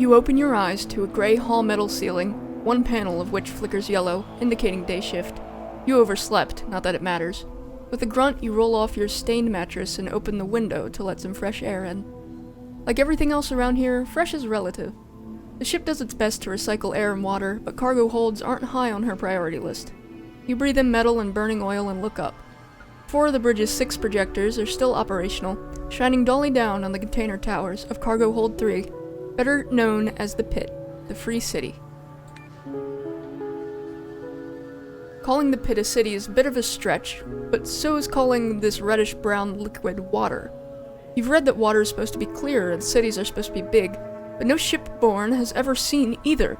You open your eyes to a gray hall metal ceiling, one panel of which flickers yellow, indicating day shift. You overslept, not that it matters. With a grunt, you roll off your stained mattress and open the window to let some fresh air in. Like everything else around here, fresh is relative. The ship does its best to recycle air and water, but cargo holds aren't high on her priority list. You breathe in metal and burning oil and look up. 4 of the bridge's 6 projectors are still operational, shining dully down on the container towers of Cargo Hold 3, better known as the Pit, the Free City. Calling the Pit a city is a bit of a stretch, but so is calling this reddish-brown liquid water. You've read that water is supposed to be clear and cities are supposed to be big, but no shipborne has ever seen either.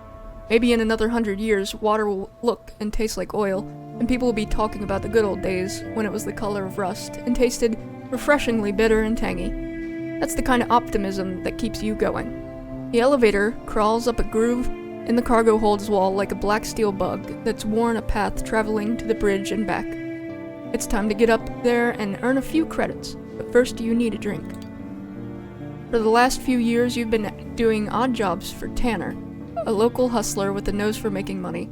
Maybe in another 100 years, water will look and taste like oil, and people will be talking about the good old days when it was the color of rust and tasted refreshingly bitter and tangy. That's the kind of optimism that keeps you going. The elevator crawls up a groove in the cargo hold's wall like a black steel bug that's worn a path traveling to the bridge and back. It's time to get up there and earn a few credits, but first you need a drink. For the last few years you've been doing odd jobs for Tanner, a local hustler with a nose for making money.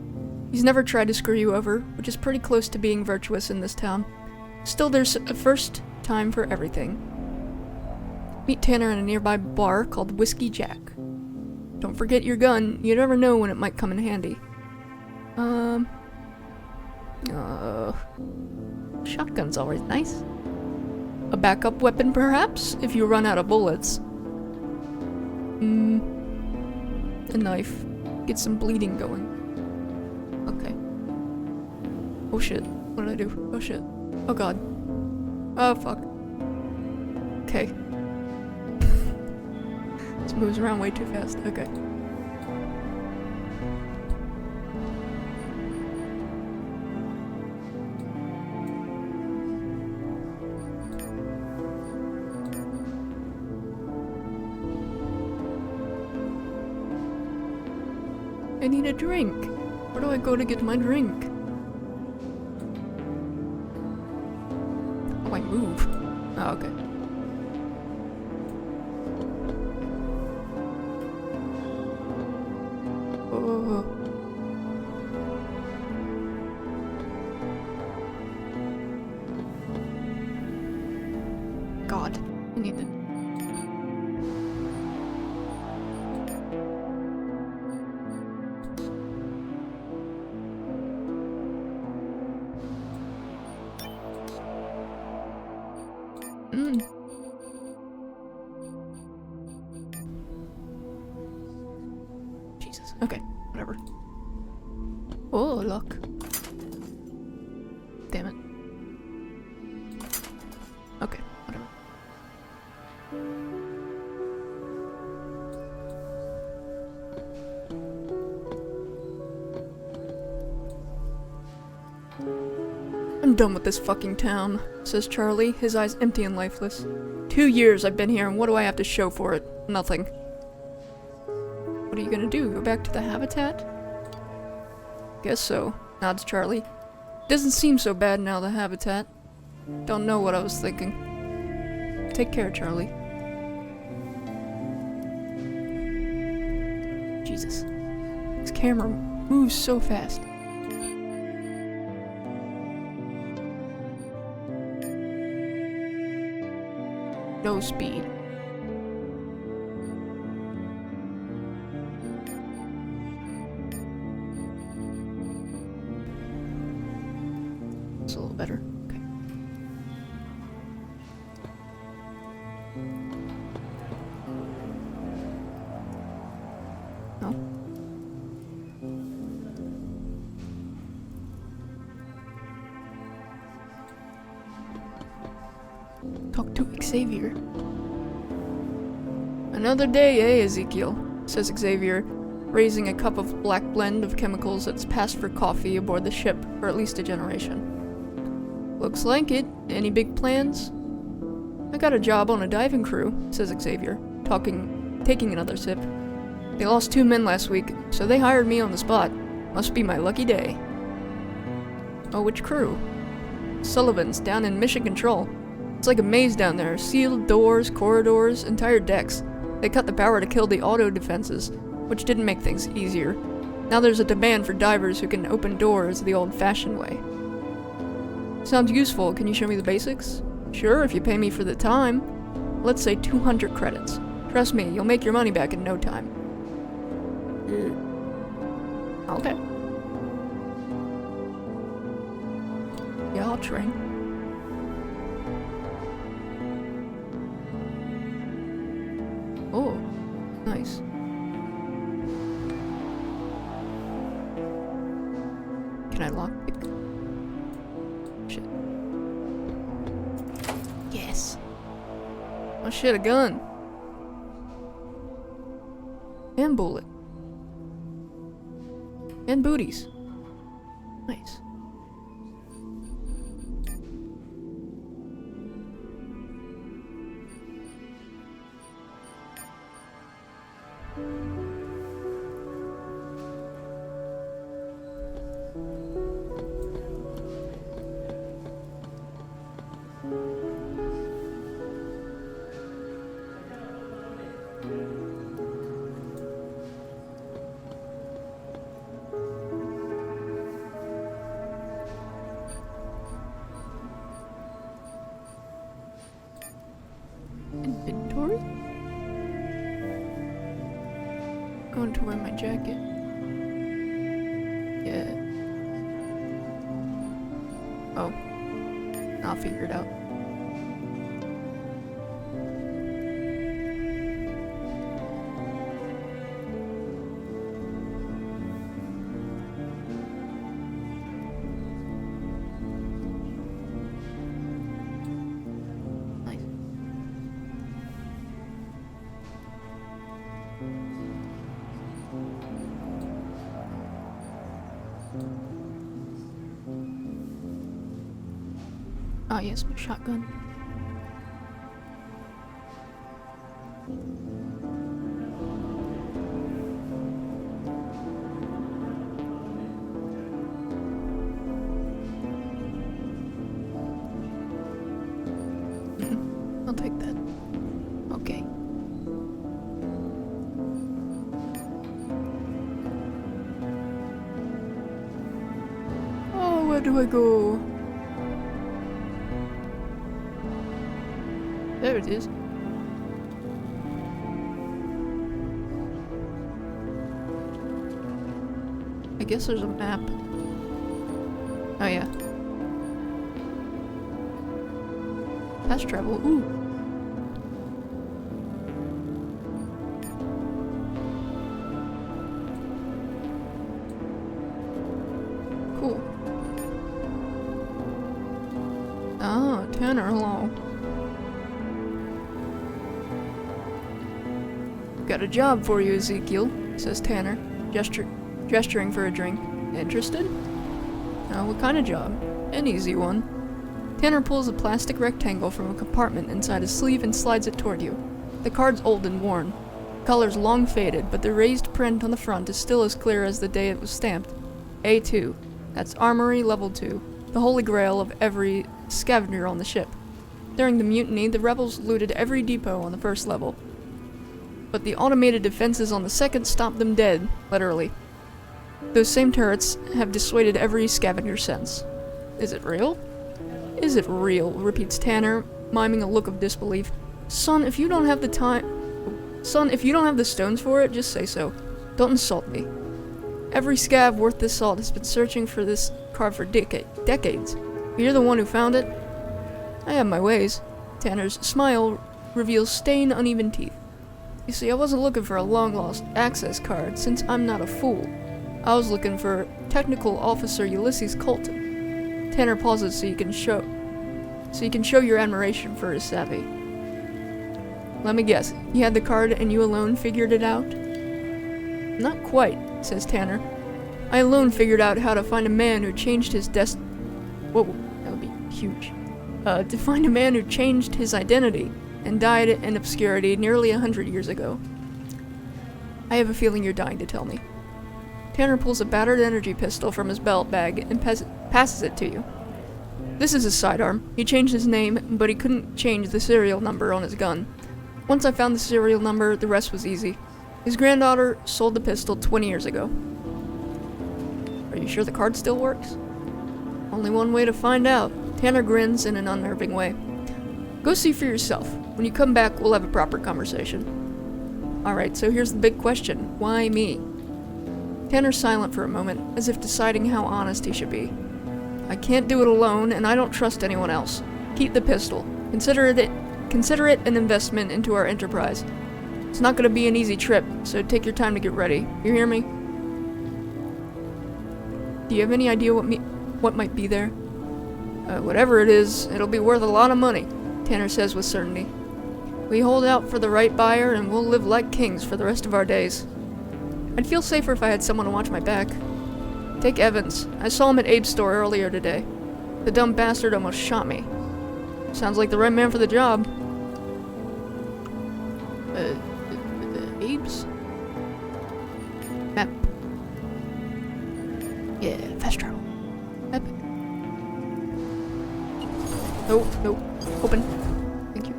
He's never tried to screw you over, which is pretty close to being virtuous in this town. Still, there's a first time for everything. Meet Tanner in a nearby bar called Whiskey Jack. Don't forget your gun, you never know when it might come in handy. Shotgun's always nice. A backup weapon, perhaps, if you run out of bullets. A knife. Get some bleeding going. Okay. Oh shit. What did I do? Oh shit. Oh god. Oh fuck. Okay. This moves around way too fast. Okay. I need a drink. Where do I go to get my drink? Oh, I move. Oh, okay. Oh. God, I need it. Jesus. Okay, whatever. Oh, look. Damn it. Okay, whatever. I'm done with this fucking town, says Charlie, his eyes empty and lifeless. 2 years I've been here, and what do I have to show for it? Nothing. What are you gonna do? Go back to the habitat? Guess so, nods Charlie. Doesn't seem so bad now, the habitat. Don't know what I was thinking. Take care, Charlie. Jesus. This camera moves so fast. No speed. It's a little better. Okay. No? Talk to Xavier. Another day, eh, Ezekiel? Says Xavier, raising a cup of black blend of chemicals that's passed for coffee aboard the ship for at least a generation. Looks like it. Any big plans? I got a job on a diving crew, says Xavier, taking another sip. They lost 2 men last week, so they hired me on the spot. Must be my lucky day. Oh, which crew? Sullivan's, down in Mission Control. It's like a maze down there. Sealed doors, corridors, entire decks. They cut the power to kill the auto defenses, which didn't make things easier. Now there's a demand for divers who can open doors the old-fashioned way. Sounds useful. Can you show me the basics? Sure, if you pay me for the time. Let's say 200 credits. Trust me, you'll make your money back in no time. Okay. Yeah, I'll train. Oh, nice. Can I lockpick? Shit. Yes. Oh shit, a gun. And bullet. And booties. Nice. Inventory? Going to wear my jacket. Yeah. Oh. I'll figure it out. Ah, yes, my shotgun. I'll take that. Okay. Oh, where do I go? There it is. I guess there's a map. Oh yeah. Fast travel. Ooh. Cool. Ah, Tanner, hello. Got a job for you, Ezekiel, says Tanner, gesturing for a drink. Interested? What kind of job? An easy one. Tanner pulls a plastic rectangle from a compartment inside his sleeve and slides it toward you. The card's old and worn. The color's long faded, but the raised print on the front is still as clear as the day it was stamped. A2. That's Armory Level 2, the holy grail of every scavenger on the ship. During the mutiny, the rebels looted every depot on the first level. But the automated defenses on the second stopped them dead, literally. Those same turrets have dissuaded every scavenger since. Is it real? Is it real? Repeats Tanner, miming a look of disbelief. Son, if you don't have the stones for it, just say so. Don't insult me. Every scav worth this salt has been searching for this card for decades. You're the one who found it? I have my ways. Tanner's smile reveals stained, uneven teeth. You see, I wasn't looking for a long-lost access card, since I'm not a fool. I was looking for Technical Officer Ulysses Colton. Tanner pauses so you can show your admiration for his savvy. Let me guess, you had the card and you alone figured it out? Not quite, says Tanner. I alone figured out how to find a man who changed his Whoa, that would be huge. To find a man who changed his identity and died in obscurity nearly 100 years ago. I have a feeling you're dying to tell me. Tanner pulls a battered energy pistol from his belt bag and passes it to you. This is his sidearm. He changed his name, but he couldn't change the serial number on his gun. Once I found the serial number, the rest was easy. His granddaughter sold the pistol 20 years ago. Are you sure the card still works? Only one way to find out. Tanner grins in an unnerving way. Go see for yourself. When you come back, we'll have a proper conversation. Alright, so here's the big question. Why me? Tanner's silent for a moment, as if deciding how honest he should be. I can't do it alone, and I don't trust anyone else. Keep the pistol. Consider it an investment into our enterprise. It's not gonna be an easy trip, so take your time to get ready. You hear me? Do you have any idea what might be there? Whatever it is, it'll be worth a lot of money, Tanner says with certainty. We hold out for the right buyer, and we'll live like kings for the rest of our days. I'd feel safer if I had someone to watch my back. Take Evans. I saw him at Abe's store earlier today. The dumb bastard almost shot me. Sounds like the right man for the job. Abe's? Map. Yeah, fast travel. Epic. No, no. Open. Thank you.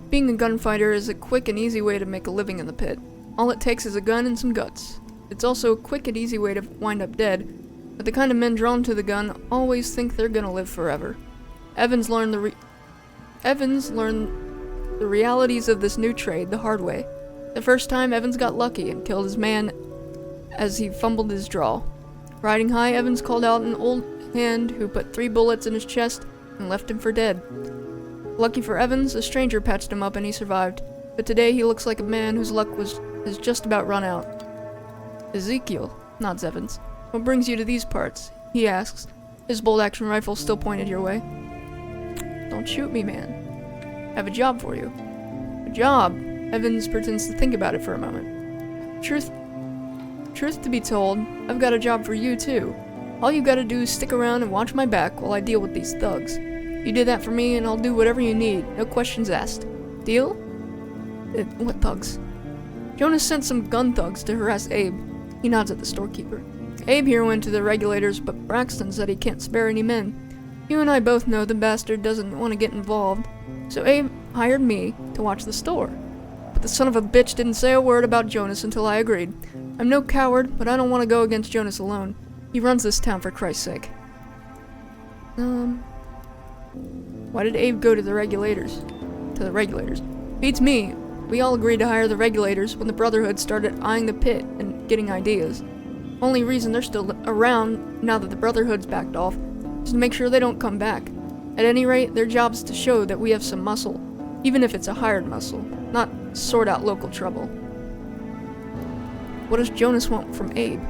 Being a gunfighter is a quick and easy way to make a living in the pit. All it takes is a gun and some guts. It's also a quick and easy way to wind up dead, but the kind of men drawn to the gun always think they're gonna live forever. Evans learned the realities of this new trade the hard way. The first time, Evans got lucky and killed his man as he fumbled his draw. Riding high, Evans called out an old hand who put 3 bullets in his chest and left him for dead. Lucky for Evans, a stranger patched him up and he survived, but today he looks like a man whose luck has just about run out. Ezekiel, nods Evans. What brings you to these parts? He asks, his bolt-action rifle still pointed your way. Don't shoot me, man. I have a job for you. A job? Evans pretends to think about it for a moment. Truth to be told, I've got a job for you too. All you gotta do is stick around and watch my back while I deal with these thugs. You did that for me and I'll do whatever you need, no questions asked. Deal? What thugs? Jonas sent some gun thugs to harass Abe. He nods at the storekeeper. Abe here went to the regulators, but Braxton said he can't spare any men. You and I both know the bastard doesn't want to get involved, so Abe hired me to watch the store. But the son of a bitch didn't say a word about Jonas until I agreed. I'm no coward, but I don't want to go against Jonas alone. He runs this town for Christ's sake. Why did Abe go to the regulators? Beats me. We all agreed to hire the regulators when the Brotherhood started eyeing the pit and getting ideas. Only reason they're still around now that the Brotherhood's backed off is to make sure they don't come back. At any rate, their job is to show that we have some muscle, even if it's a hired muscle, not sort out local trouble. What does Jonas want from Abe?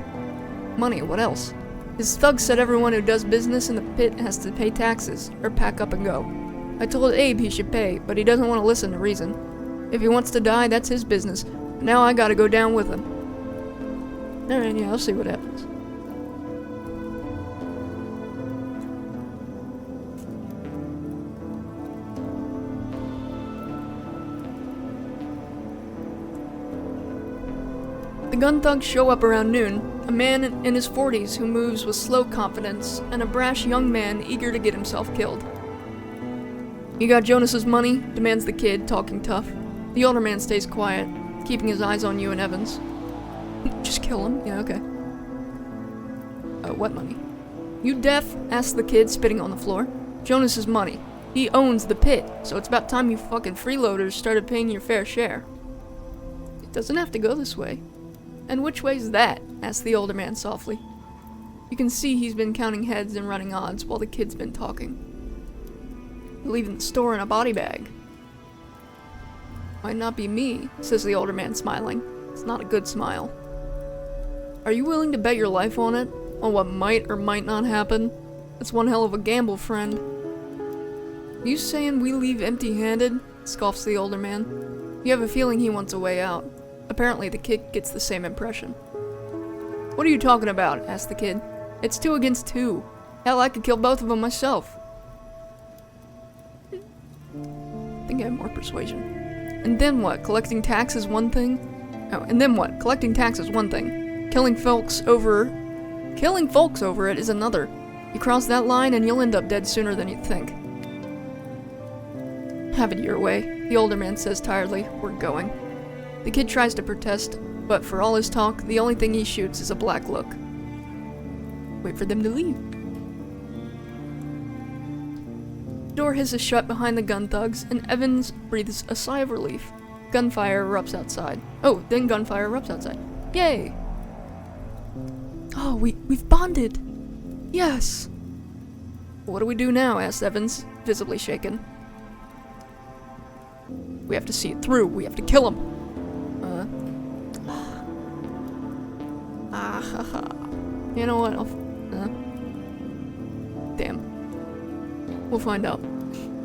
Money, what else? His thugs said everyone who does business in the pit has to pay taxes, or pack up and go. I told Abe he should pay, but he doesn't want to listen to reason. If he wants to die, that's his business. But now I gotta go down with him. Alright, yeah, I'll see what happens. The gun thugs show up around noon, a man in his 40s who moves with slow confidence, and a brash young man eager to get himself killed. You got Jonas's money? Demands the kid, talking tough. The older man stays quiet, keeping his eyes on you and Evans. Just kill him? Yeah, okay. What money? You deaf? Asks the kid, spitting on the floor. Jonas's money. He owns the pit, so it's about time you fucking freeloaders started paying your fair share. It doesn't have to go this way. And which way's that? Asks the older man softly. You can see he's been counting heads and running odds while the kid's been talking. You're leaving the store in a body bag. Might not be me, says the older man, smiling. It's not a good smile. Are you willing to bet your life on it? On what might or might not happen? That's one hell of a gamble, friend. You saying we leave empty-handed? Scoffs the older man. You have a feeling he wants a way out. Apparently the kid gets the same impression. What are you talking about? Asks the kid. It's 2 against 2. Hell, I could kill both of them myself. I think I have more persuasion. And then what? Collecting tax is one thing? Oh, and then what? Collecting tax is one thing. Killing folks over it is another. You cross that line and you'll end up dead sooner than you'd think. Have it your way, the older man says tiredly. We're going. The kid tries to protest, but for all his talk, the only thing he shoots is a black look. Wait for them to leave. The door hisses shut behind the gun thugs, and Evans breathes a sigh of relief. Gunfire erupts outside. Oh, then gunfire erupts outside. Yay! Oh, we've bonded! Yes! What do we do now? Asked Evans, visibly shaken. We have to see it through. We have to kill him. You know what? Damn. We'll find out.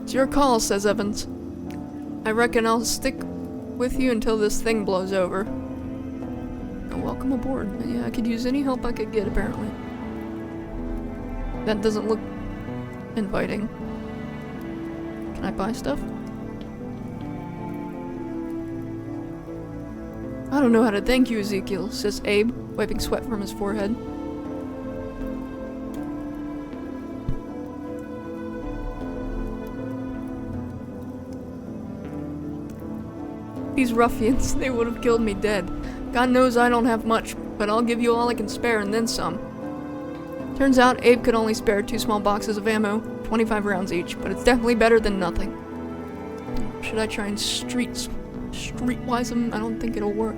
It's your call, says Evans. I reckon I'll stick with you until this thing blows over. Oh, welcome aboard. Yeah, I could use any help I could get, apparently. That doesn't look inviting. Can I buy stuff? I don't know how to thank you, Ezekiel, says Abe, wiping sweat from his forehead. These ruffians, they would have killed me dead. God knows I don't have much, but I'll give you all I can spare and then some. Turns out Abe could only spare 2 small boxes of ammo, 25 rounds each, but it's definitely better than nothing. Should I try and streetwise him? I don't think it'll work.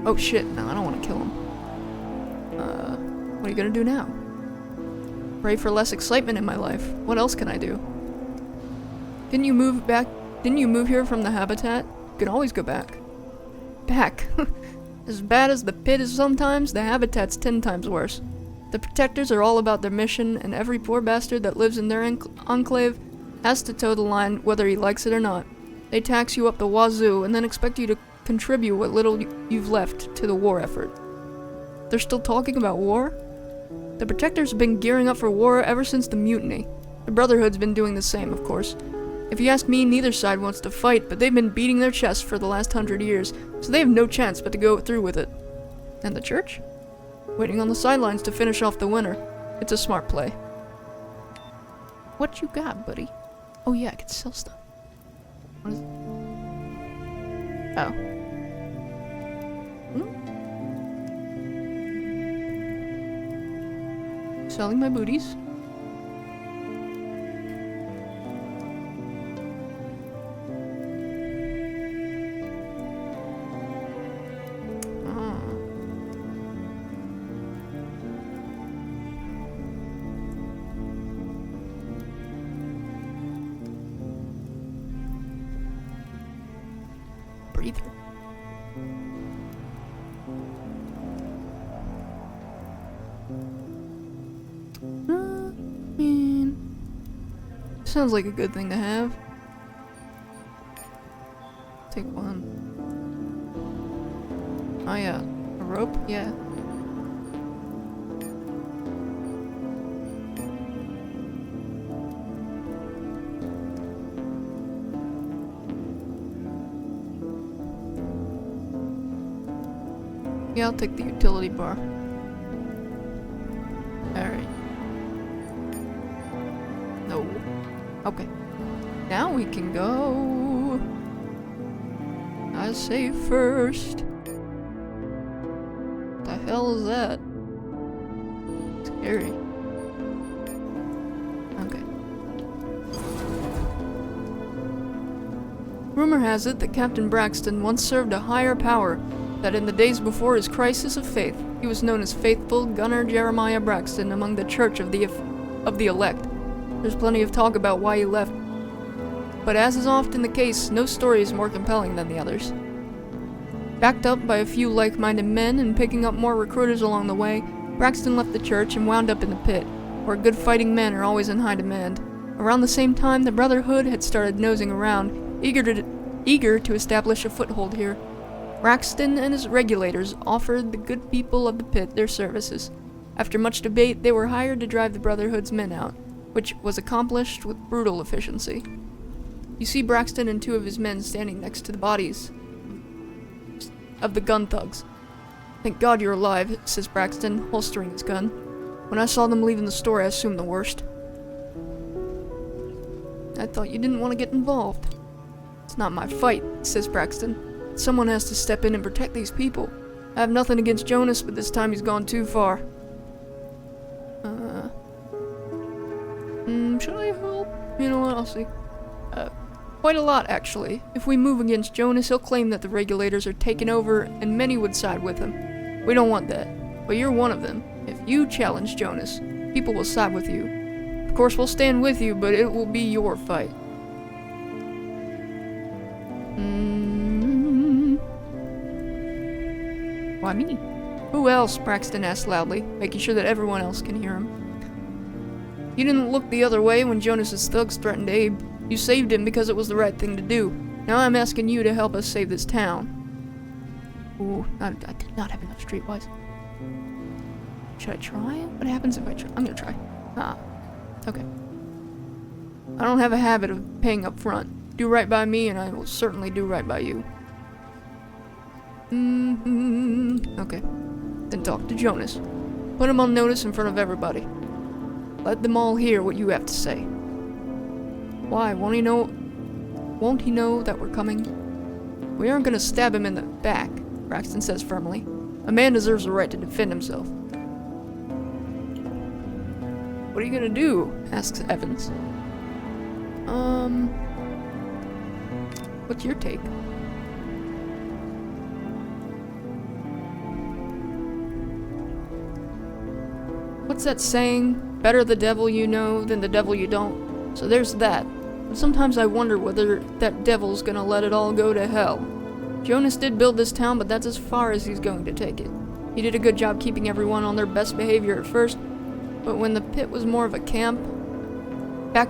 Oh shit, no, I don't want to kill him. What are you gonna do now? Pray for less excitement in my life. What else can I do? Didn't you move here from the habitat? You can always go back. Back? As bad as the pit is sometimes, the habitat's 10 times worse. The protectors are all about their mission, and every poor bastard that lives in their enclave has to toe the line whether he likes it or not. They tax you up the wazoo and then expect you to contribute what little you've left to the war effort. They're still talking about war? The protectors have been gearing up for war ever since the mutiny. The Brotherhood's been doing the same, of course. If you ask me, neither side wants to fight, but they've been beating their chests for the last 100 years, so they have no chance but to go through with it. And the church? Waiting on the sidelines to finish off the winter. It's a smart play. What you got, buddy? Oh yeah, I can sell stuff. What is it? Oh. Selling my booties. Breather. Sounds like a good thing to have. Take one. Oh yeah, a rope? Yeah. Yeah, I'll take the utility bar. Alright. No. Okay. Now we can go. I say first. What the hell is that? Scary. Okay. Rumor has it that Captain Braxton once served a higher power, that in the days before his crisis of faith, he was known as Faithful Gunner Jeremiah Braxton among the Church of the Elect. There's plenty of talk about why he left, but as is often the case, no story is more compelling than the others. Backed up by a few like-minded men and picking up more recruiters along the way, Braxton left the church and wound up in the pit, where good fighting men are always in high demand. Around the same time, the Brotherhood had started nosing around, eager to establish a foothold here. Braxton and his regulators offered the good people of the pit their services. After much debate, they were hired to drive the Brotherhood's men out, which was accomplished with brutal efficiency. You see Braxton and 2 of his men standing next to the bodies of the gun thugs. Thank God you're alive, says Braxton, holstering his gun. When I saw them leaving the store, I assumed the worst. I thought you didn't want to get involved. It's not my fight, says Braxton. Someone has to step in and protect these people. I have nothing against Jonas, but this time he's gone too far. Should I help? You know what, I'll see. Quite a lot, actually. If we move against Jonas, he'll claim that the regulators are taking over, and many would side with him. We don't want that. But you're one of them. If you challenge Jonas, people will side with you. Of course, we'll stand with you, but it will be your fight. Why me? Who else? Braxton asked loudly, making sure that everyone else can hear him. You didn't look the other way when Jonas's thugs threatened Abe. You saved him because it was the right thing to do. Now I'm asking you to help us save this town. Ooh, I did not have enough streetwise. Should I try? What happens if I try? I'm gonna try. Okay. I don't have a habit of paying up front. Do right by me and I will certainly do right by you. Okay. Then talk to Jonas. Put him on notice in front of everybody. Let them all hear what you have to say. Why? Won't he know that we're coming? We aren't gonna stab him in the back, Braxton says firmly. A man deserves the right to defend himself. What are you gonna do? Asks Evans. What's your take? What's that saying? Better the devil you know than the devil you don't. So there's that. But sometimes I wonder whether that devil's gonna let it all go to hell. Jonas did build this town, but that's as far as he's going to take it. He did a good job keeping everyone on their best behavior at first, but when the pit was more of a camp, but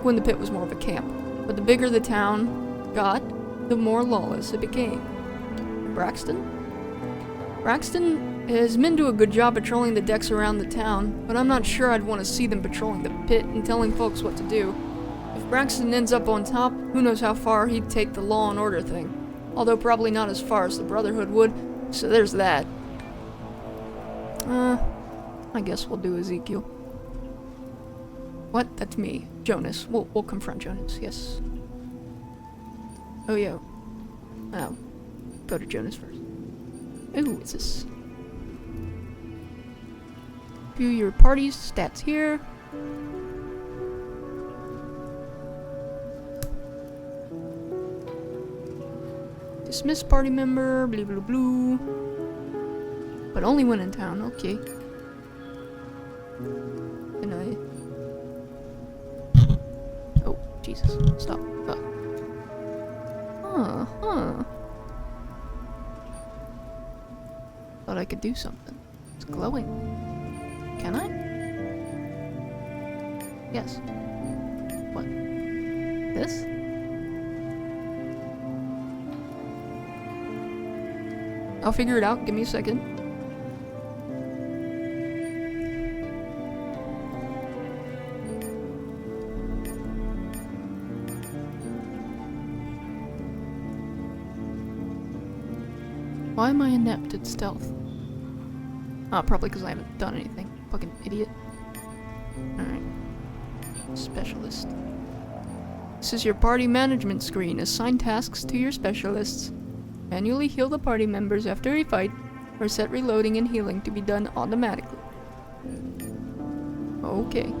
the bigger the town got, the more lawless it became. Braxton has been doing a good job patrolling the decks around the town, but I'm not sure I'd want to see them patrolling the pit and telling folks what to do. If Braxton ends up on top, who knows how far he'd take the law and order thing. Although probably not as far as the Brotherhood would, so there's that. I guess we'll do Ezekiel. What? That's me. Jonas. We'll confront Jonas, yes. Oh, yeah. Oh. Go to Jonas first. Ooh, what's this? View your party's stats here. Dismiss party member, blah blah blah. But only when in town, okay. Can I? Oh, Jesus, stop. Thought I could do something. It's glowing. Can I? Yes. What? This? I'll figure it out. Give me a second. Why am I inept at stealth? Probably because I haven't done anything. Fucking idiot. Alright. Specialist. This is your party management screen. Assign tasks to your specialists. Manually heal the party members after a fight, or set reloading and healing to be done automatically. Okay.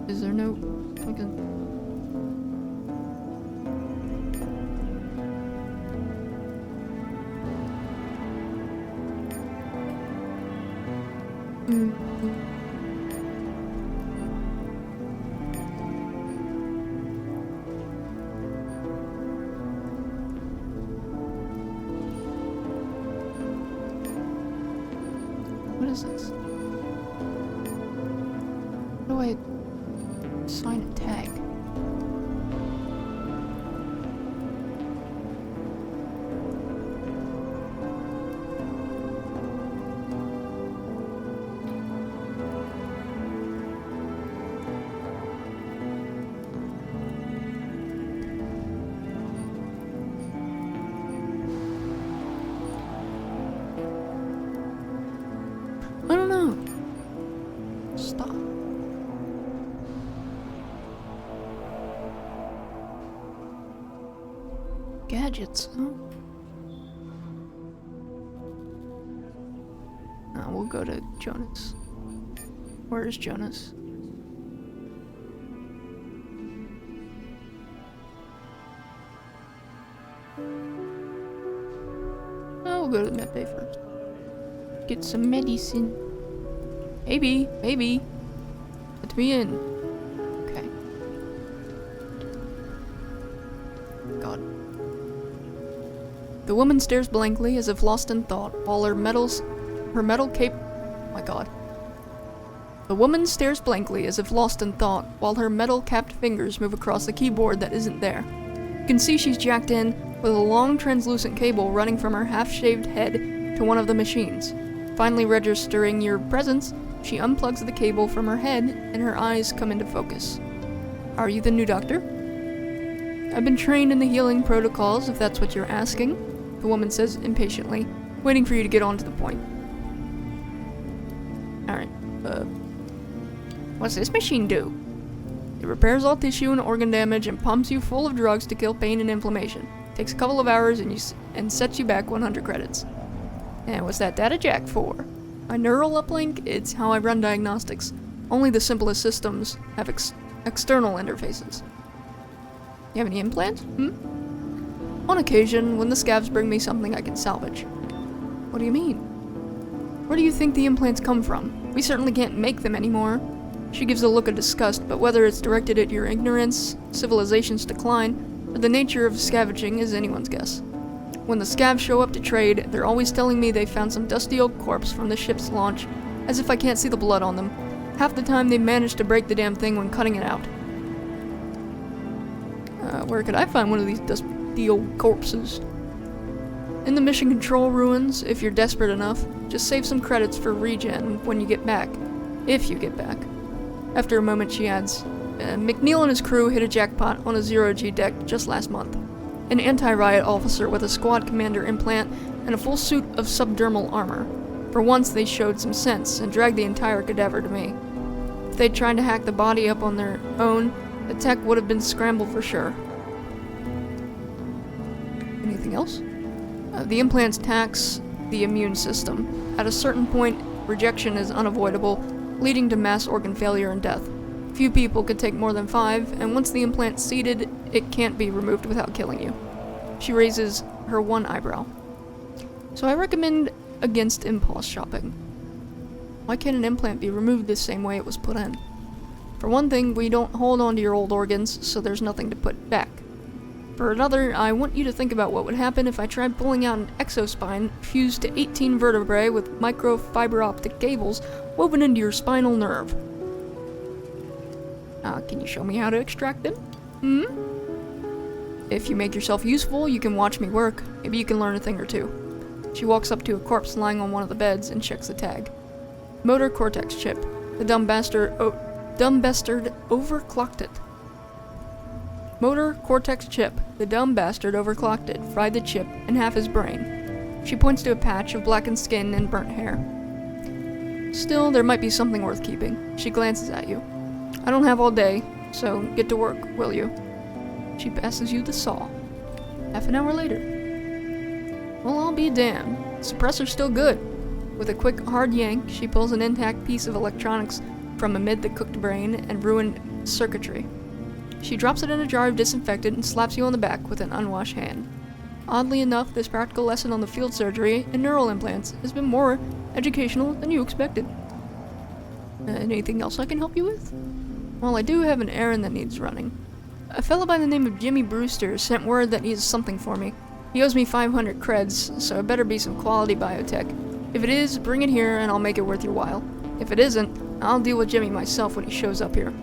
Is there no fucking... What is this? How do I assign a tag? I don't know. Stop. Gadgets, huh? We'll go to Jonas. Where is Jonas? We'll go to the med bay first. Get some medicine. Maybe. Let me in. Okay. God. The woman stares blankly as if lost in thought, while her metal cape... Oh my god. The woman stares blankly as if lost in thought, while her metal-capped fingers move across the keyboard that isn't there. You can see she's jacked in, with a long translucent cable running from her half-shaved head to one of the machines. Finally registering your presence, she unplugs the cable from her head, and her eyes come into focus. Are you the new doctor? I've been trained in the healing protocols, if that's what you're asking, the woman says impatiently, waiting for you to get on to the point. Alright, what's this machine do? It repairs all tissue and organ damage and pumps you full of drugs to kill pain and inflammation. Takes a couple of hours and sets you back 100 credits. And what's that data jack for? My neural uplink? It's how I run diagnostics. Only the simplest systems have external interfaces. You have any implants? On occasion, when the scavs bring me something I can salvage. What do you mean? Where do you think the implants come from? We certainly can't make them anymore. She gives a look of disgust, but whether it's directed at your ignorance, civilization's decline, or the nature of scavenging is anyone's guess. When the scavs show up to trade, they're always telling me they found some dusty old corpse from the ship's launch, as if I can't see the blood on them. Half the time they manage to break the damn thing when cutting it out. Where could I find one of these dusty old corpses? In the mission control ruins, if you're desperate enough. Just save some credits for regen when you get back. If you get back. After a moment she adds, McNeil and his crew hit a jackpot on a zero-G deck just last month. An anti-riot officer with a squad commander implant and a full suit of subdermal armor. For once they showed some sense and dragged the entire cadaver to me. If they'd tried to hack the body up on their own, the tech would have been scrambled for sure. Anything else? The implants tax the immune system. At a certain point, rejection is unavoidable, leading to mass organ failure and death. Few people could take more than 5, and once the implant's seated, it can't be removed without killing you. She raises her one eyebrow. So I recommend against impulse shopping. Why can't an implant be removed the same way it was put in? For one thing, we don't hold on to your old organs, so there's nothing to put back. For another, I want you to think about what would happen if I tried pulling out an exospine fused to 18 vertebrae with microfiber optic cables woven into your spinal nerve. Can you show me how to extract them? If you make yourself useful, you can watch me work. Maybe you can learn a thing or two. She walks up to a corpse lying on one of the beds and checks the tag. Motor cortex chip. The dumb bastard overclocked it. Motor cortex chip. The dumb bastard overclocked it, fried the chip, and half his brain. She points to a patch of blackened skin and burnt hair. Still, there might be something worth keeping. She glances at you. I don't have all day, so get to work, will you? She passes you the saw. Half an hour later. Well, I'll be damned. Suppressor's still good. With a quick, hard yank, she pulls an intact piece of electronics from amid the cooked brain and ruined circuitry. She drops it in a jar of disinfectant and slaps you on the back with an unwashed hand. Oddly enough, this practical lesson on the field surgery and neural implants has been more educational than you expected. Anything else I can help you with? Well, I do have an errand that needs running. A fellow by the name of Jimmy Brewster sent word that he has something for me. He owes me 500 creds, so it better be some quality biotech. If it is, bring it here and I'll make it worth your while. If it isn't, I'll deal with Jimmy myself when he shows up here.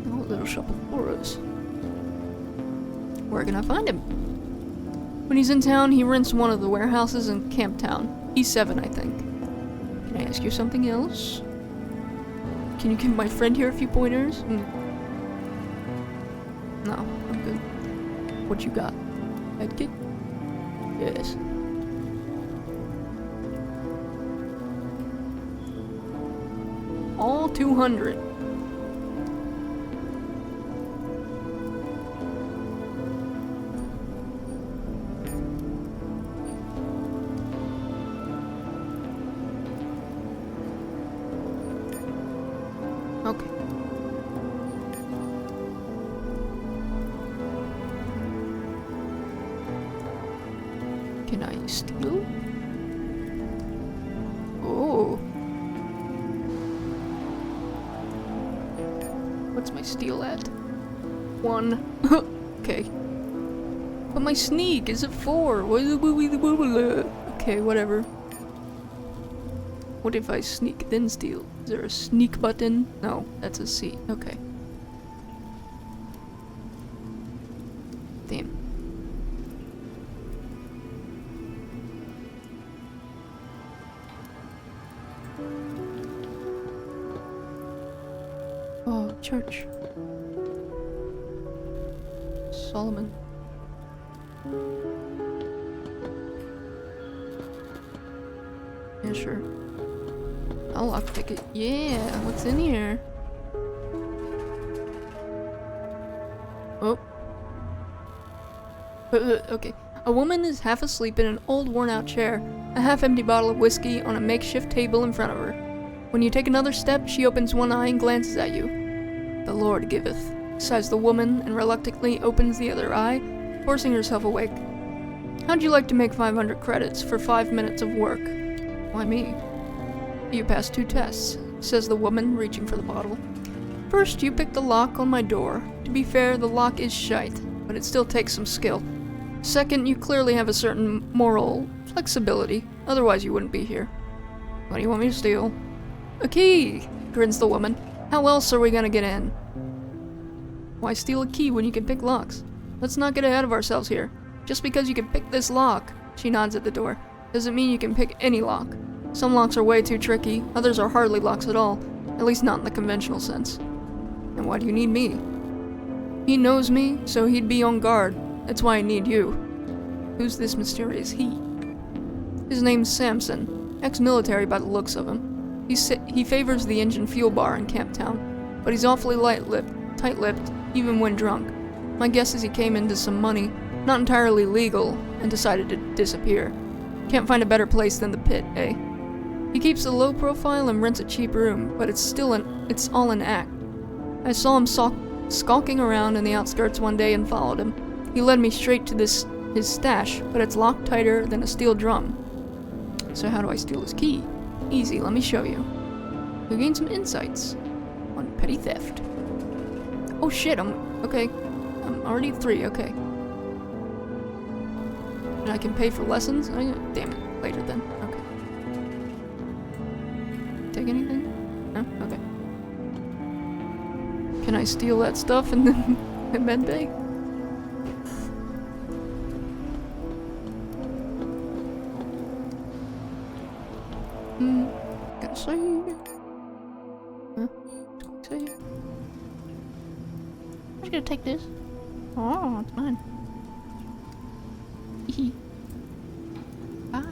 Oh, little shop of horrors. Where can I find him? When he's in town, he rents one of the warehouses in Camptown. E7, I think. Can I ask you something else? Can you give my friend here a few pointers? No, I'm good. What you got? Headkick? Yes. All 200. Okay. Can I steal? Oh. What's my steal at? 1. Okay. But my sneak is at 4. Okay, whatever. What if I sneak then steal? Is there a sneak button? No, that's a C. Okay. Damn. Oh, church. Solomon. Yeah, sure. I'll lockpick it. Yeah, what's in here? Oh. Okay. A woman is half asleep in an old worn-out chair, a half-empty bottle of whiskey on a makeshift table in front of her. When you take another step, she opens one eye and glances at you. "The Lord giveth," sighs the woman, and reluctantly opens the other eye, forcing herself awake. "How'd you like to make 500 credits for 5 minutes of work?" "Why me?" "You passed 2 tests," says the woman, reaching for the bottle. "First, you picked the lock on my door. To be fair, the lock is shite, but it still takes some skill. Second, you clearly have a certain moral flexibility, otherwise you wouldn't be here." "What do you want me to steal?" "A key," grins the woman. "How else are we gonna get in?" "Why steal a key when you can pick locks? Let's not get ahead of ourselves here. Just because you can pick this lock," she nods at the door, "doesn't mean you can pick any lock. Some locks are way too tricky, others are hardly locks at all, at least not in the conventional sense." "And why do you need me?" "He knows me, so he'd be on guard. That's why I need you." "Who's this mysterious he?" "His name's Samson, ex-military by the looks of him. He favors the engine fuel bar in Camp Town, but he's awfully tight-lipped, even when drunk. My guess is he came into some money, not entirely legal, and decided to disappear. Can't find a better place than the pit, eh? He keeps a low profile and rents a cheap room, but it's all an act. I saw him skulking around in the outskirts one day and followed him. He led me straight to his stash, but it's locked tighter than a steel drum." "So how do I steal his key?" "Easy, let me show you. You'll gain some insights on petty theft." "Oh shit, okay. I'm already 3, okay. And I can pay for lessons? Damn it, later then, okay. Take anything? No? Okay. Can I steal that stuff and then at medbay? Gotta save. Huh? Save. I'm just gonna take this. Oh, it's mine. Hee. Bye.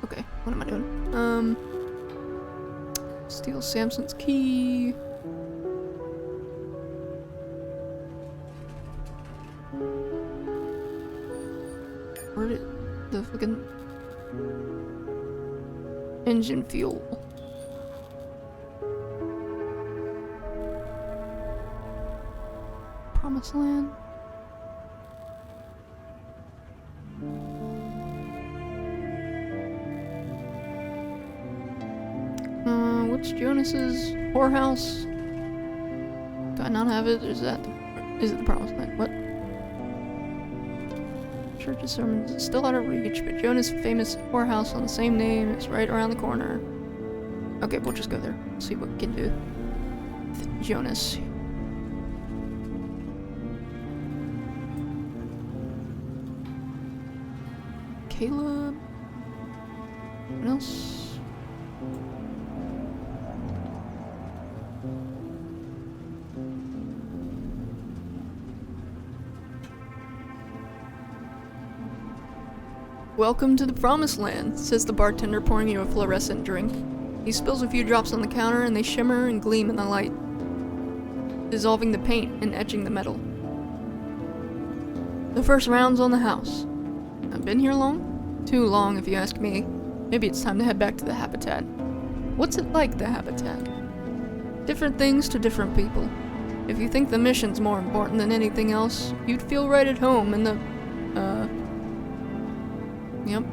Okay, what am I doing? Steal Samson's key. Where did the fucking engine fuel? Promised land. What's Jonas's whorehouse? Do I not have it? Is it the promised land? What? Church's sermons is still out of reach, but Jonas' famous whorehouse on the same name is right around the corner. Okay, we'll just go there. See what we can do with Jonas. Caleb. What else? Welcome to the promised land, says the bartender, pouring you a fluorescent drink. He spills a few drops on the counter and they shimmer and gleam in the light, dissolving the paint and etching the metal. The first round's on the house. I've been here long? Too long, if you ask me. Maybe it's time to head back to the habitat. What's it like, the habitat? Different things to different people. If you think the mission's more important than anything else, you'd feel right at home in the, Yep.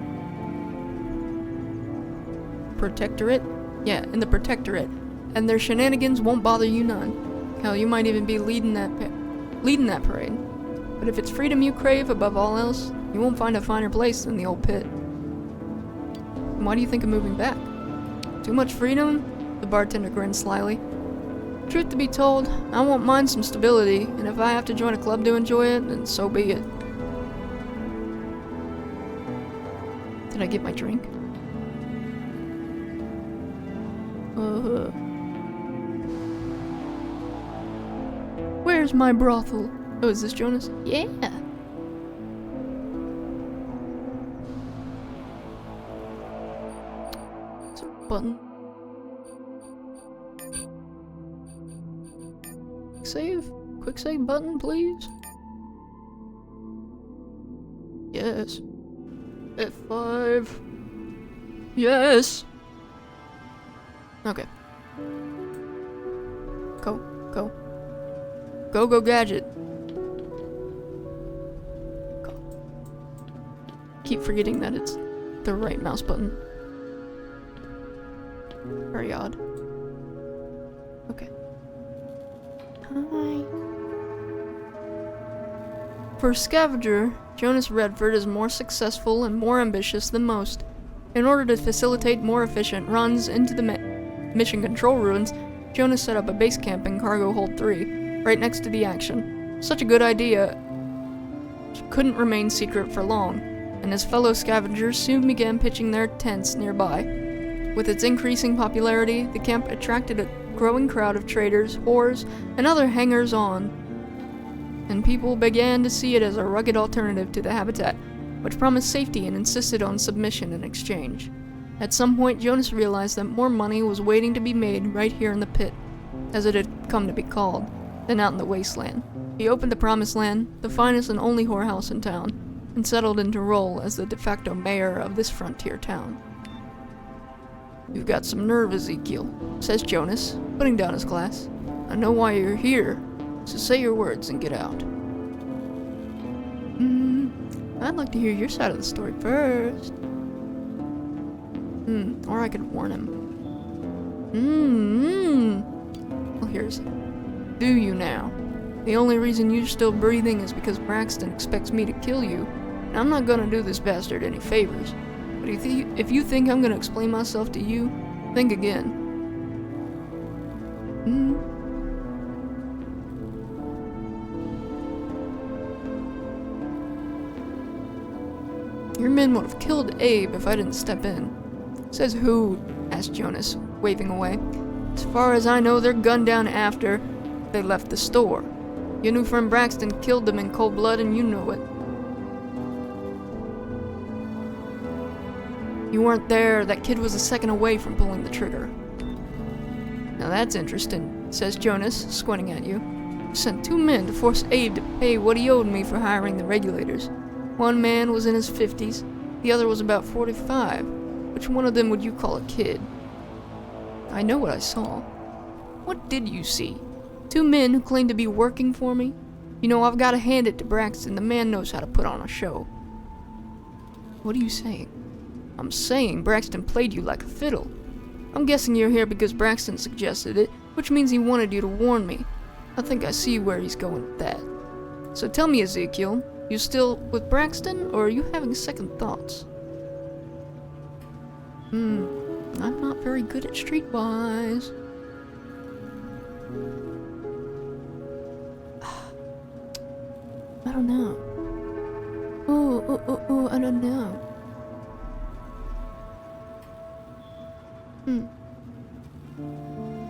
Protectorate? Yeah, in the Protectorate. And their shenanigans won't bother you none. Hell, you might even be leading that parade. But if it's freedom you crave above all else, you won't find a finer place than the old pit. And why do you think of moving back? Too much freedom? The bartender grinned slyly. Truth to be told, I won't mind some stability, and if I have to join a club to enjoy it, then so be it. Did I get my drink? Where's my brothel? Oh, is this Jonas? Yeah. It's a button. Save? Quick save button, please? Yes. F5. Yes! Okay. Go. Go gadget. Go. Keep forgetting that it's the right mouse button. Very odd. Okay. Hi. For a scavenger, Jonas Redford is more successful and more ambitious than most. In order to facilitate more efficient runs into the mission control ruins, Jonas set up a base camp in Cargo Hold 3, right next to the action. Such a good idea couldn't remain secret for long, and his fellow scavengers soon began pitching their tents nearby. With its increasing popularity, the camp attracted a growing crowd of traders, whores, and other hangers-on, and people began to see it as a rugged alternative to the habitat, which promised safety and insisted on submission in exchange. At some point, Jonas realized that more money was waiting to be made right here in the pit, as it had come to be called, than out in the wasteland. He opened the Promised Land, the finest and only whorehouse in town, and settled into role as the de facto mayor of this frontier town. You've got some nerve, Ezekiel, says Jonas, putting down his glass. I know why you're here, so say your words and get out. I'd like to hear your side of the story first. Or I could warn him. Well, here's it. Do you now? The only reason you're still breathing is because Braxton expects me to kill you, and I'm not gonna do this bastard any favors. But if you think I'm gonna explain myself to you, think again. Your men would have killed Abe if I didn't step in. Says who? Asked Jonas, waving away. As far as I know, they're gunned down after they left the store. Your new friend Braxton killed them in cold blood, and you know it. You weren't there. That kid was a second away from pulling the trigger. Now that's interesting, says Jonas, squinting at you. I sent 2 men to force Abe to pay what he owed me for hiring the regulators. One man was in his 50s, the other was about 45. Which one of them would you call a kid? I know what I saw. What did you see? 2 men who claimed to be working for me? You know, I've got to hand it to Braxton. The man knows how to put on a show. What are you saying? I'm saying Braxton played you like a fiddle. I'm guessing you're here because Braxton suggested it, which means he wanted you to warn me. I think I see where he's going with that. So tell me, Ezekiel, you still with Braxton, or are you having second thoughts? I'm not very good at streetwise. I don't know. I don't know.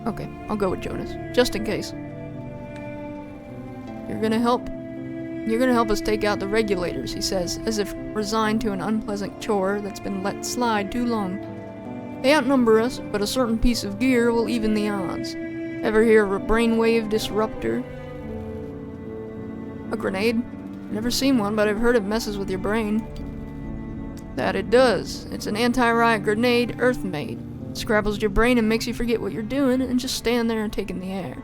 Okay, I'll go with Jonas, just in case. You're gonna help? You're gonna help us take out the regulators, he says, as if resigned to an unpleasant chore that's been let slide too long. They outnumber us, but a certain piece of gear will even the odds. Ever hear of a brainwave disruptor? A grenade? Never seen one, but I've heard it messes with your brain. That it does. It's an anti-riot grenade Earth-made. It scrabbles your brain and makes you forget what you're doing and just stand there and take in the air.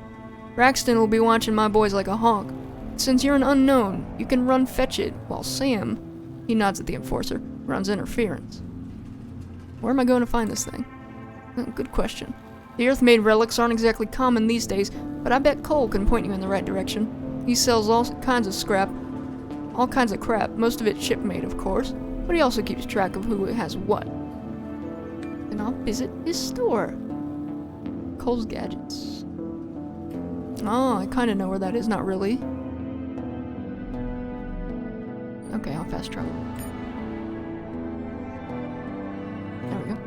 Braxton will be watching my boys like a hawk. Since you're an unknown, you can run fetch it, while Sam, he nods at the enforcer, runs interference. Where am I going to find this thing? Good question. The Earth-made relics aren't exactly common these days, but I bet Cole can point you in the right direction. He sells all kinds of scrap, all kinds of crap, most of it shipmate, of course, but he also keeps track of who has what. And I'll visit his store. Cole's Gadgets. Oh, I kind of know where that is, not really. Okay, I'll fast travel. There we go.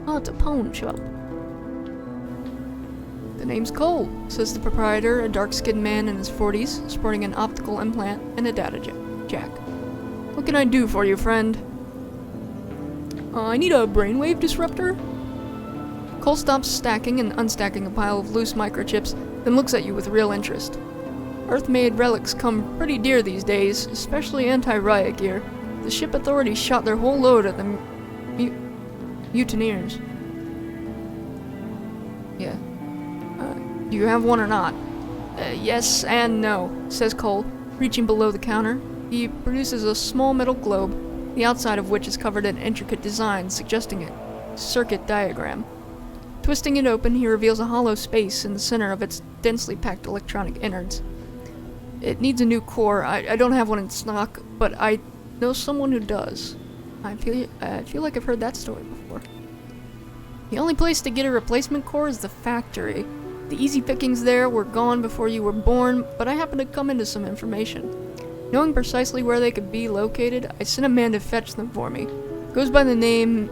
Oh, it's a pawn shop. The name's Cole, says the proprietor, a dark-skinned man in his 40s, sporting an optical implant and a data jack. What can I do for you, friend? I need a brainwave disruptor. Cole stops stacking and unstacking a pile of loose microchips, then looks at you with real interest. Earth-made relics come pretty dear these days, especially anti-riot gear. The ship authorities shot their whole load at the mutineers. Yeah. Do you have one or not? Yes and no, says Cole, reaching below the counter. He produces a small metal globe, the outside of which is covered in intricate designs suggesting a circuit diagram. Twisting it open, he reveals a hollow space in the center of its densely packed electronic innards. It needs a new core. I don't have one in stock, but I know someone who does. I feel like I've heard that story before. The only place to get a replacement core is the factory. The easy pickings there were gone before you were born, but I happened to come into some information. Knowing precisely where they could be located, I sent a man to fetch them for me. Goes by the name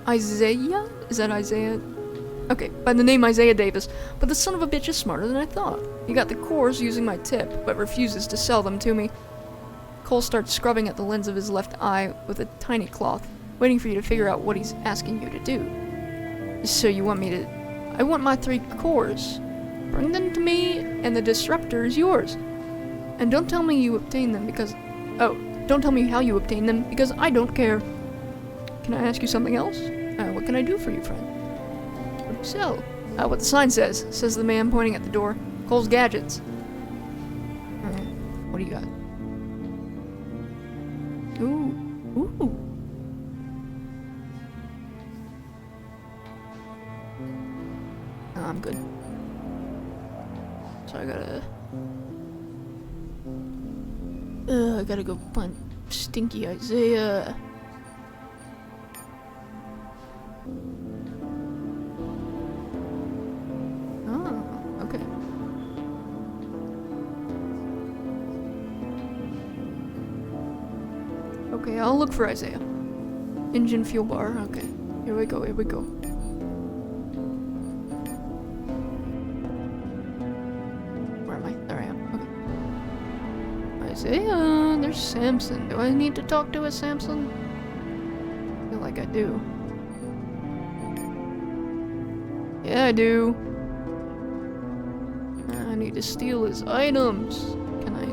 Isaiah? Is that Isaiah? Okay, by the name Isaiah Davis, but the son of a bitch is smarter than I thought. He got the cores using my tip, but refuses to sell them to me. Cole starts scrubbing at the lens of his left eye with a tiny cloth, waiting for you to figure out what he's asking you to do. So you want me to... I want my 3 cores. Bring them to me, and the disruptor is yours. And don't tell me you obtain them because... Oh, don't tell me how you obtain them, because I don't care. Can I ask you something else? What can I do for you, friend? What do you sell? What the sign says the man pointing at the door. Cole's Gadgets. What do you got? Ooh. I'm good. So I gotta go find Stinky Isaiah. Oh, okay. Okay, I'll look for Isaiah. Engine fuel bar, okay. Here we go. Where am I? There I am, okay. Isaiah, there's Samson. Do I need to talk to a Samson? I feel like I do. Yeah, I do. I need to steal his items. Can I?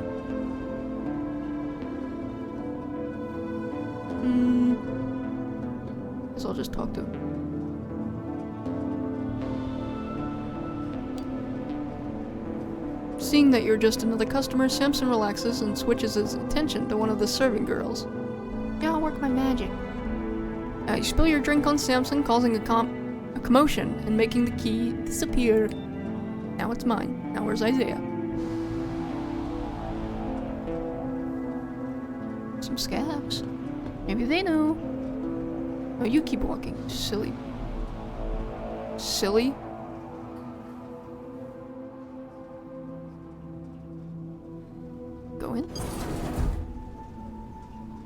Guess I'll just talk to him. Seeing that you're just another customer, Samson relaxes and switches his attention to one of the serving girls. Yeah, I'll work my magic. You spill your drink on Samson, causing a commotion and making the key disappear. Now it's mine. Now where's Isaiah? Some scabs. Maybe they know. Oh, you keep walking, silly. Silly? Go in.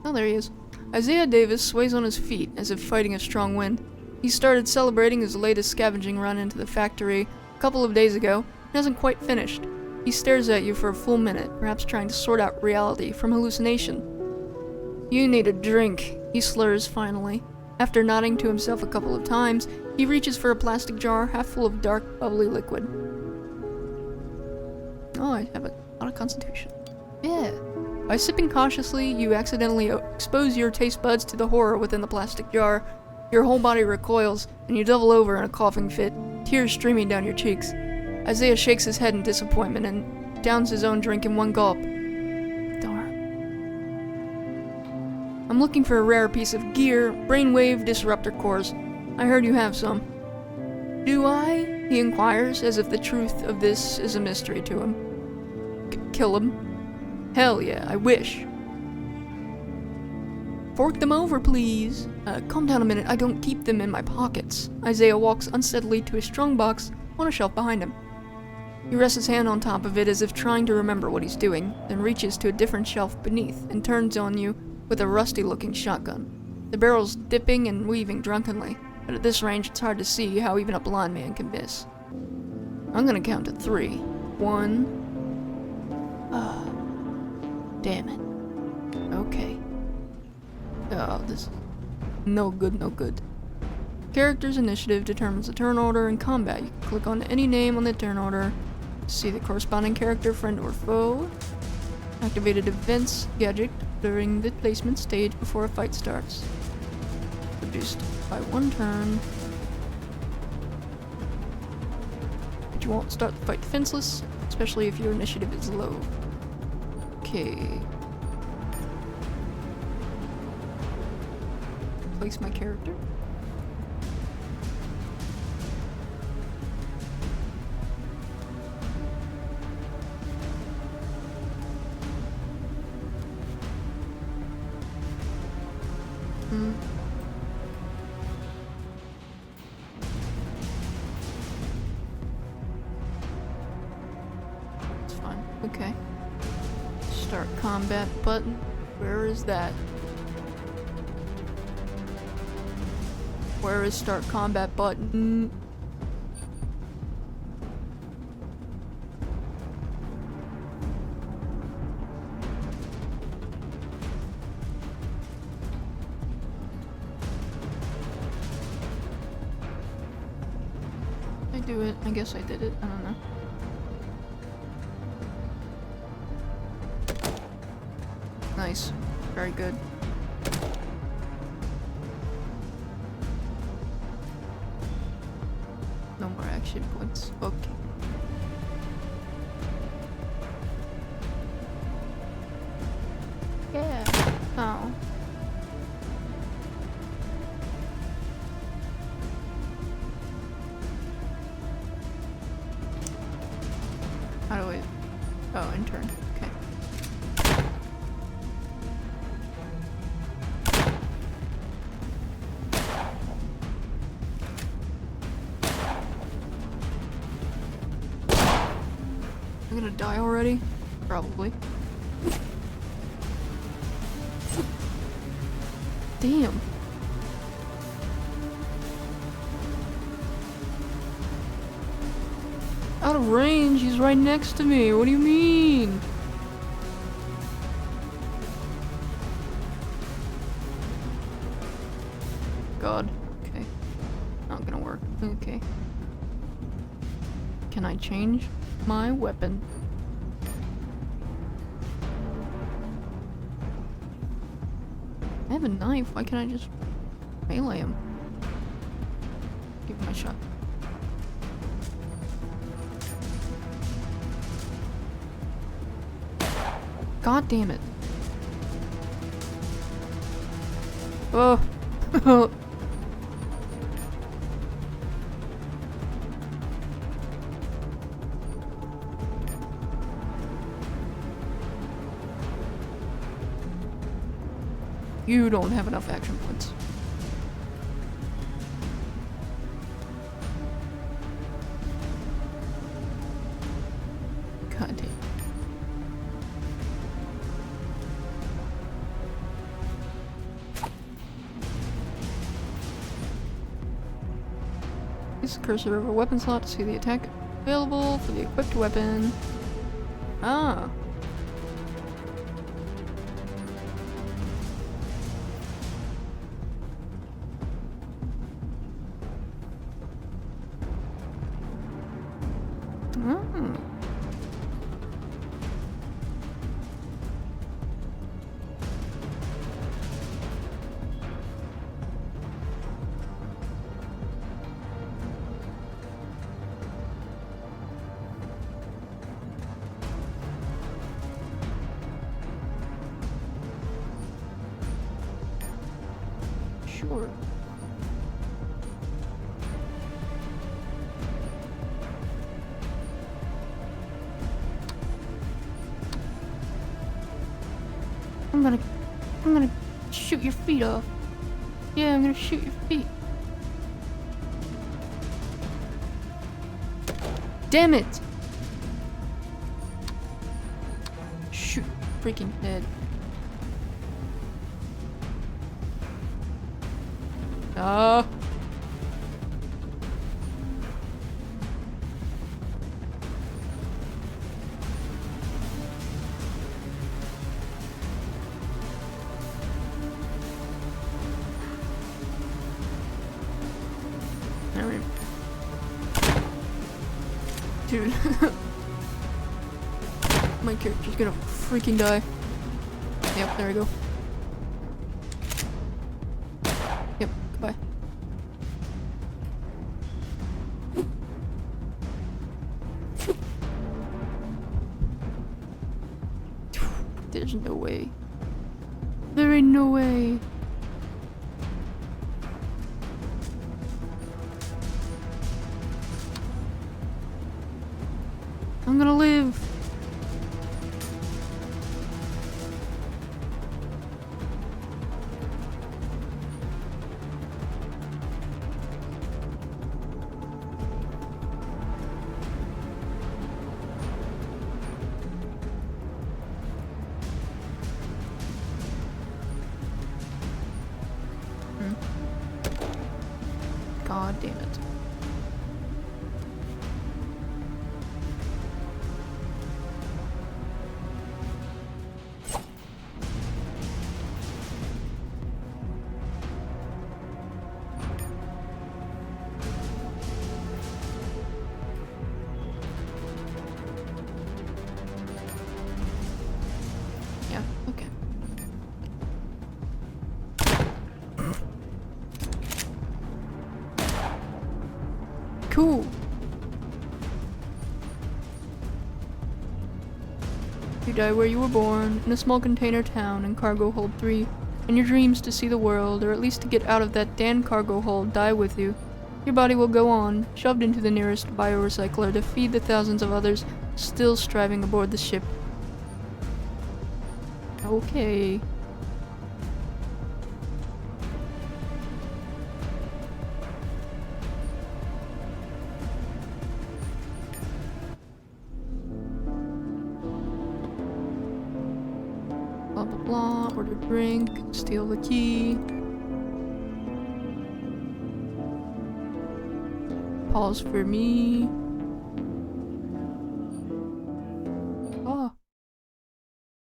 Oh, there he is. Isaiah Davis sways on his feet as if fighting a strong wind. He started celebrating his latest scavenging run into the factory a couple of days ago and hasn't quite finished. He stares at you for a full minute, perhaps trying to sort out reality from hallucination. "You need a drink," he slurs finally. After nodding to himself a couple of times, he reaches for a plastic jar half full of dark, bubbly liquid. Oh, I have a lot of constitution. Yeah. By sipping cautiously, you accidentally expose your taste buds to the horror within the plastic jar. Your whole body recoils, and you double over in a coughing fit, tears streaming down your cheeks. Isaiah shakes his head in disappointment and downs his own drink in one gulp. Darn. "I'm looking for a rare piece of gear, brainwave disruptor cores. I heard you have some." "Do I?" he inquires, as if the truth of this is a mystery to him. "Kill him?" "Hell yeah, I wish." "Fork them over, please." Calm down a minute, I don't keep them in my pockets." Isaiah walks unsteadily to a strongbox on a shelf behind him. He rests his hand on top of it as if trying to remember what he's doing, then reaches to a different shelf beneath and turns on you with a rusty-looking shotgun. The barrel's dipping and weaving drunkenly, but at this range it's hard to see how even a blind man can miss. I'm gonna count to 3. 1. Damn it. Okay. Oh, this is no good, no good. Character's initiative determines the turn order. In combat, you can click on any name on the turn order to see the corresponding character, friend, or foe. Activated events gadget during the placement stage before a fight starts. Reduced by 1 turn. But you won't start the fight defenseless, especially if your initiative is low. Okay. Place my character. It's fine. Okay. Start combat button. Where is that? Where is start combat button? I do it. I guess I did it. I don't know. Nice. Very good. No more action points. Okay. Yeah. Oh. How do I... Oh, in turn. Okay. I'm gonna die already? Probably. Damn. Out of range, he's right next to me. What do you mean? God. Okay. Not gonna work. Okay. Can I change my weapon? I have a knife. Why can't I just melee him? Give him a shot. God damn it. Oh. You don't have enough action points. God damn. Use the cursor over a weapon slot to see the attack available for the equipped weapon. Ah. Oh. Sure. I'm gonna shoot your feet off. Yeah, I'm gonna shoot your feet. Damn it! Shoot, freaking head. Ah. Alright. Dude. My character's gonna freaking die. Yep, there we go. Yep, goodbye. There's no way. There ain't no way. I'm gonna live. God damn it. Yeah, okay. Cool. You die where you were born, in a small container town in cargo hold 3, and your dreams to see the world, or at least to get out of that damn cargo hold, die with you. Your body will go on, shoved into the nearest biorecycler to feed the thousands of others still striving aboard the ship. Okay. Blah blah blah, order drink, steal the key. Pause for me.